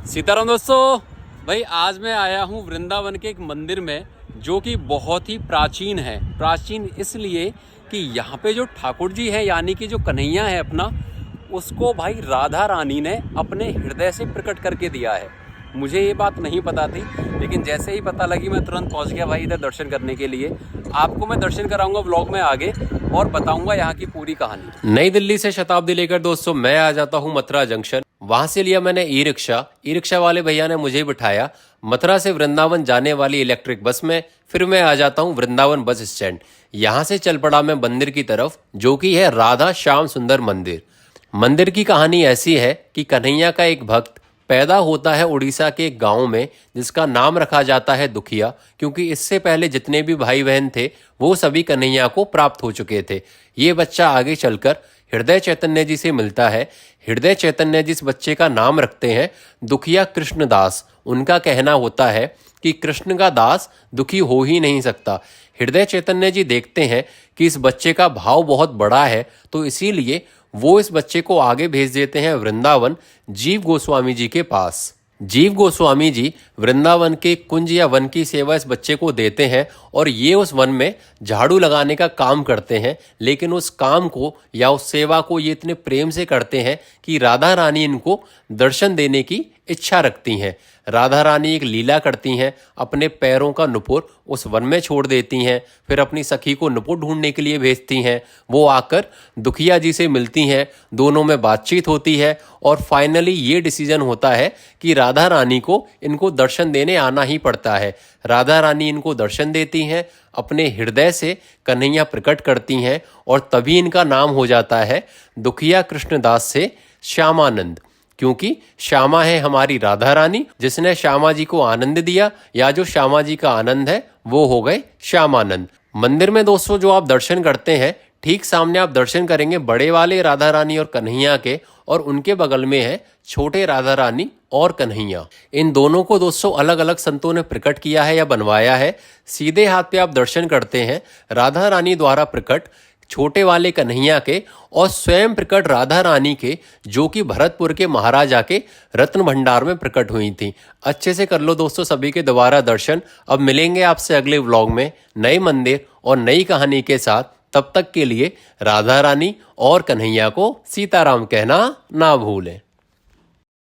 सीताराम दोस्तों, भाई आज मैं आया हूँ वृंदावन के एक मंदिर में जो कि बहुत ही प्राचीन है। प्राचीन इसलिए कि यहाँ पे जो ठाकुर जी है यानी कि जो कन्हैया है अपना, उसको भाई राधा रानी ने अपने हृदय से प्रकट करके दिया है। मुझे ये बात नहीं पता थी, लेकिन जैसे ही पता लगी मैं तुरंत पहुँच गया भाई इधर दर्शन करने के लिए। आपको मैं दर्शन कराऊंगा व्लॉग में आगे और बताऊंगा यहाँ की पूरी कहानी। नई दिल्ली से शताब्दी लेकर दोस्तों मैं आ जाता हूँ मथुरा जंक्शन। वहां से लिया मैंने ई रिक्शा वाले भैया ने मुझे बिठाया मथुरा से वृंदावन जाने वाली इलेक्ट्रिक बस में। फिर मैं आ जाता हूँ वृंदावन बस स्टैंड। यहाँ से चल पड़ा मैं मंदिर की तरफ, जो कि है राधा श्याम सुंदर मंदिर। मंदिर की कहानी ऐसी है कि कन्हैया का एक भक्त पैदा होता है उड़ीसा के एक गांव में, जिसका नाम रखा जाता है दुखिया, क्योंकि इससे पहले जितने भी भाई बहन थे वो सभी कन्हैया को प्राप्त हो चुके थे। ये बच्चा आगे चलकर हृदय चैतन्य जी से मिलता है। हृदय चैतन्य जिस बच्चे का नाम रखते हैं दुखिया कृष्णदास। उनका कहना होता है कि कृष्ण का दास दुखी हो ही नहीं सकता। हृदय चैतन्य जी देखते हैं कि इस बच्चे का भाव बहुत बड़ा है, तो इसीलिए वो इस बच्चे को आगे भेज देते हैं वृंदावन जीव गोस्वामी जी के पास। जीव गोस्वामी जी वृंदावन के कुंज या वन की सेवा इस बच्चे को देते हैं और ये उस वन में झाड़ू लगाने का काम करते हैं। लेकिन उस काम को या उस सेवा को ये इतने प्रेम से करते हैं कि राधा रानी इनको दर्शन देने की इच्छा रखती हैं। राधा रानी एक लीला करती हैं, अपने पैरों का नुपुर उस वन में छोड़ देती हैं। फिर अपनी सखी को नुपुर ढूंढने के लिए भेजती हैं। वो आकर दुखिया जी से मिलती हैं, दोनों में बातचीत होती है और फाइनली ये डिसीजन होता है कि राधा रानी को इनको दर्शन देने आना ही पड़ता है। राधा रानी इनको दर्शन देती हैं, अपने हृदय से कन्हैया प्रकट करती हैं और तभी इनका नाम हो जाता है दुखिया कृष्णदास से श्यामानंद। क्योंकि श्यामा है हमारी राधा रानी, जिसने श्यामा जी को आनंद दिया, या जो श्यामा जी का आनंद है वो हो गए श्यामानंद। मंदिर में दोस्तों जो आप दर्शन करते हैं, ठीक सामने आप दर्शन करेंगे बड़े वाले राधा रानी और कन्हैया के, और उनके बगल में है छोटे राधा रानी और कन्हैया। इन दोनों को दोस्तों अलग अलग संतों ने प्रकट किया है या बनवाया है। सीधे हाथ पे आप दर्शन करते हैं राधा रानी द्वारा प्रकट छोटे वाले कन्हैया के, और स्वयं प्रकट राधा रानी के, जो कि भरतपुर के महाराजा के रत्न भंडार में प्रकट हुई थी। अच्छे से कर लो दोस्तों सभी के दोबारा दर्शन। अब मिलेंगे आपसे अगले व्लॉग में नए मंदिर और नई कहानी के साथ। तब तक के लिए राधा रानी और कन्हैया को सीताराम कहना ना भूलें।